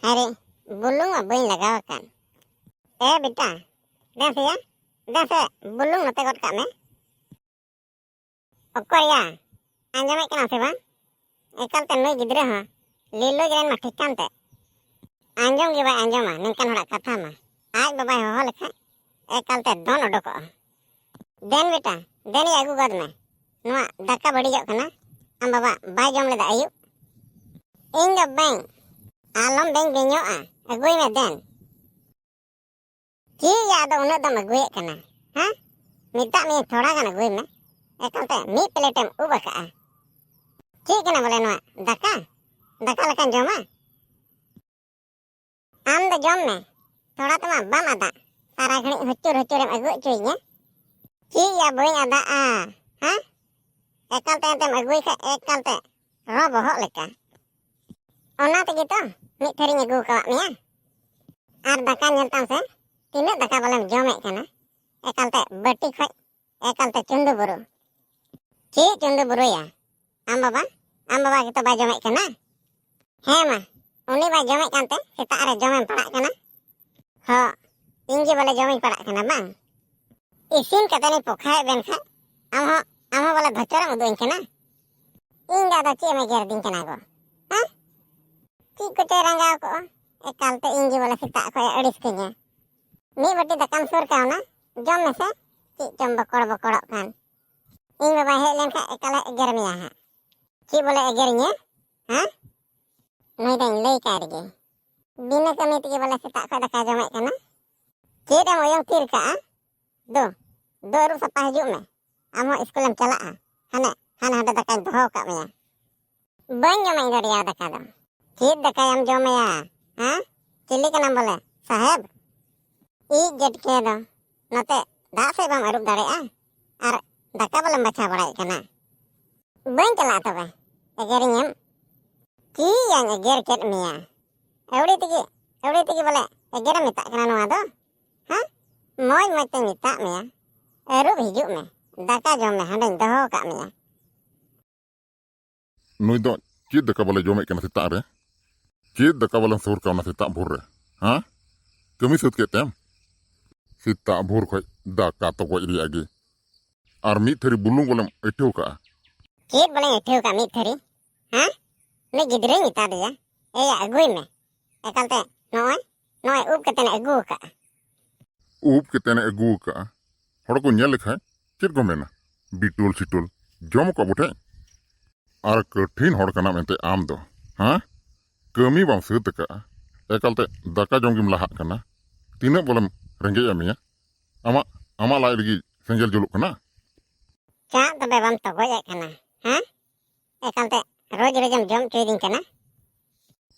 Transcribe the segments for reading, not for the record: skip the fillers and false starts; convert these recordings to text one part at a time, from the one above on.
अरे बुलुंग बई लगाव कान ए बेटा दस दस बुलुंग नते गट कामे ओकोया आंजमे कना से बांग एकाल ते नई गिद्रे हां लीलो जरेन मा ठिकान ते आंजम गे बाय आंजमा नंकन हड़ा कथा मा आज बाबा हो लेखा एकाल ते दोन ओडको देन बेटा देनी आगु गद में नवा दाका बड़ी जक कना आम बाबा बाय जम लेदा आयु इन द बैंक आलम बैंक गेñoa अगुई में देन की याद उन दम अगुए कना हां मिता में थोड़ा गन अगुई में एकालते मी प्लेटम उबका की कना बोले नवा दाका दाका लकन जमा आम द जम में थोड़ा तमा बम आदा सारा घणी हुचुर हुचुरम अगु चुइया की या बई आदा आ हां एकालते तम अगुई का एकालते रो बहक लेका ओना तगी तो मिट थरी अगु का मिया आर दाका नेलताम से तीना दाका बोलेम जमे कना एकालते बटी खय एकालते चुंदु बुरु की चुंदु बुरु या आम बाबा के तो बा जमे कना हे मा उनी बा जमे कानते सेता रे जमे पड़ा कना हो इंगे बोले जमे पड़ा कना बांग इसिन कतनी पोखाय बेन खा आम बोले धचरम उदुइन कना इन दादा चे में गेर दिन कना गो हां की कोटे रंगाव को एकालते इंगे बोले सेता खय अड़िस कन्या मी बटी दकान सुर कावना जम में से की चम बकड़ कान इन बाबा हे लेन खा एकाले एगर मिया हा की बोले एगरnya हां नई दन लई कार गे बिना कमिटी के बोले सेता खय दका जमे कना केडा मोयम तीर का दो रु सपा हजू में आमो स्कूलम चला हने हन दका दहो का मिया बन जमे गरिया दका दम चीत दका हम जमेया हां चिल्ली का नाम बोले साहेब ई गेट के दो नते दा से बम अरुब दाड़े आर दका बोले बचा बड़ाई कना बन चला तबे एगरियम की yang एगर केट मिया एवड़ी तगी बोले एगर मिता कना नवा दो हां मोय मते मिता मिया अरुब हिजू में दाका जम में हंडे दहो का मिया नुई दो चीत दका बोले जमे कना सेता रे चीत दका बोले सुर कावना सेता भोर रे हां कमी सुत के तेम सेता भोर खय दाका तो गज रिया गे आर मी थरी बुलुंग बोले एठो का चीत बोले एठो का मी थरी हां ने गिदरे मिता दिया ए अगुई में एकालते नोय उब कतने अगु का ऊब के तेने अगु का हड़ को नेल लेखा चेत को मेना बिटोल सिटोल जम को बटे आर कठिन हड़ कना मेंते आम दो हां कमी बाम सुत का एकालते दाका जम गिम लाहा कना तीना बोलम रेंगे मिया आमा लाई लगी सेंगल जुलुक कना चा तबे बम तो गय कना हां एकालते रोज रोजम जम चुइदिन कना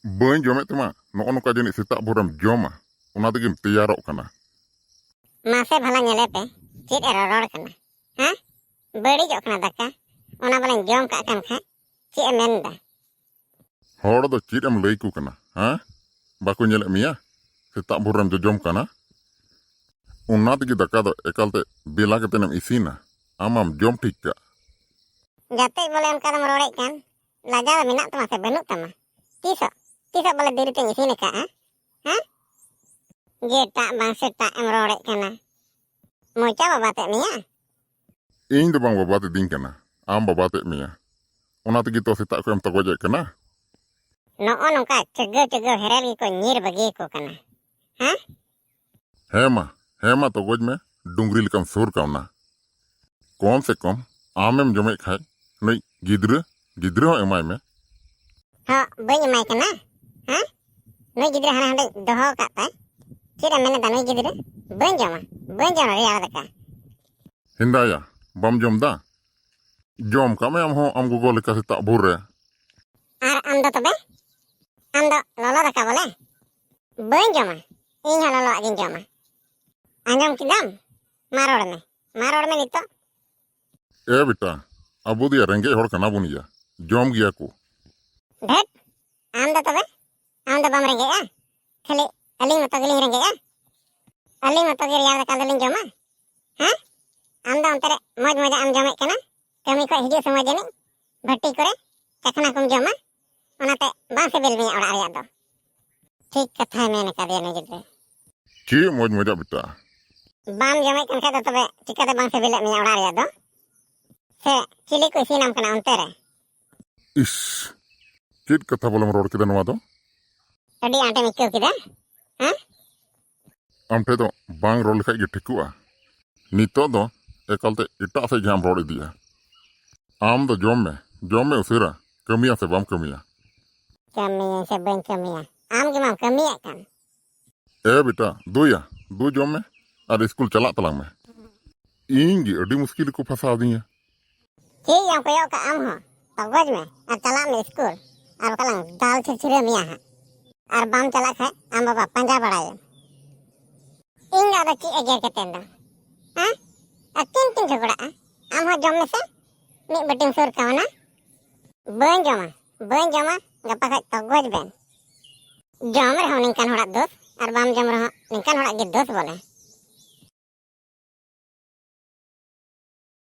बई जमे तमा नो नका जनी सेता भोरम जमा ओना तगिम तैयारोक कना मासे भला नेले पे चेत ए रोड़ कना हां बड़ी जो कना दाका ओना बोले जम का कान खा चे मेनदा हड़ दो चीत एम लई को कना हां बाको नेले मिया सेता भोरम जो जम कना ओना तगी दाका दो एकालते बेला कतेनम इसीना आमाम जम ठीक का जाते बोले उनका दम रोड़े कान लाजा मिना तमा से बनु तमा तीसो बोले देरी ते इसीन का हां गेटा बांसेटा एम रोड़े कना मोचा बाबा ते मिया इन दो बांग बाबा ते दिन कना आम बाबा ते मिया ओना तगी तो सेता को एम तो गजे कना नो नोका चगो हेरेल को नीर बगे को कना हां हेमा तो गज में डुंगरी लकम सुर कावना कम से कम आमेम जमे खाय नई गिद्रे हो एमाय में हां बई माय कना हां नई गिद्रे हने दहो का ता चिरा मेने दा नई गिद्रे बन जमा रिया दका हिंदाया बम जम का में हम गोगो लेका सेता भोर रे आर आम दो तबे आम दो लोलो दका बोले बन जमा इन लोलो आगिन जमा आंजम किदम मारोड़ में नितो ए बेटा अबो दिया रेंगे हड़ कना बुनिया जम गिया को भेट आम दो तबे आम दो बम रेंगे खाली अली मतो गिलिंग रेंगे अली मतो गिर यार दका दलिंग जमा हां आम दो अंतरे मौज आम जमे कना कमी को हिजु समय जनी भट्टी करे चखना कुम जमा ओनाते बासे बेल में ओड़ा रिया दो ठीक कथा मेन कादिया ने गिद्रा चे मौज मजा बेटा बाम जमे कन खा तबे चिकाते बांग से बिले मिया ओड़ा रिया दो से चिली को इसिनाम कना अंते रे इस चेत कथा बोलम रोड केदा नवा दो अडी आटे मिक्यो किदा हां आम ठे दो बांग रोड लिखा गे ठिकुआ नितो दो एकालते इटा से जाम रोड दिया आम दो जॉम में उसेरा कमिया से बाम कमिया से बन कमिया आम के माम कमिया कन ए बेटा दो जॉम में और स्कूल चला तलांग में इंगी अडी मुश्किल को फंसा दिया ठीक या कोयो का आम हो तगज में और चला में स्कूल और कलंग दाल से छिरे मिया है और बाम चला खाए आम बाबा पंजा बड़ाए इंगा द की एगे के तेंदा हां तीन झगड़ा आम हो जम में से मी बटिंग सुर कावना बन जमा गपा खाए तगज बेन जम रहो निकान हड़ा दोस्त और बाम जम रहो निकान हड़ा गे दोस्त बोले